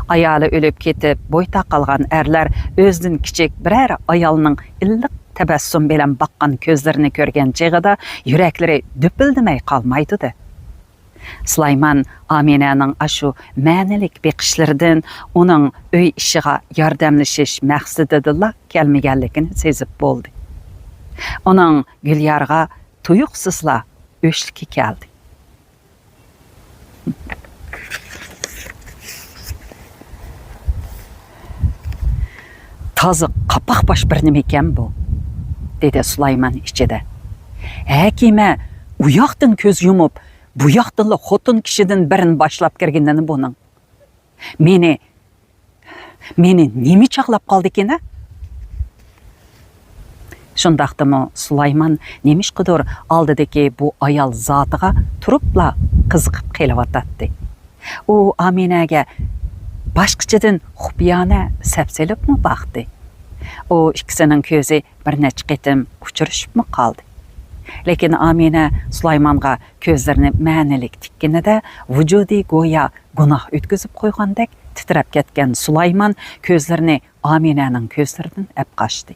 Ayalı ölüp ketip, boyta qalğan erler özüdün kiçik birər ayalının illiq təbəssüm bilen baqqan közlerini görgen çağıda yürekleri düpüldümey qalmaydıdı. Süleyman Amine'nin aşu mənilik beqişlerden onun öy işiga yardımlaşış məqsədidirlər kelmegenligini sezip boldu. Onun Gülyarga tuyuqsızla öşlükü geldi. Tazı qapak baş bir nimeken bu, dedi Süleyman içide. Həkimə uyaqdın köz yumup, bu yaqdınla xotun kişiden birin başlap kirgindeni bunun. Meni nemi çaqlap qaldı ekene? Şundaqdımı Süleyman nemiş kudur aldideki bu ayal zatıga turupla kızıqıp qeylivatatdı. O Amine'ge başqıçıdın xubiyana səpselip mi baxdı? O ikisinin közü bir neç qitim uçuruşup mu qaldı? Lekin Amine Süleyman'a közlerini mənilik tikkini de vücudi goya günah ötküzüp koygandek titrep ketken Süleyman közlerini Amine'nin közlerinden ep kaçtı.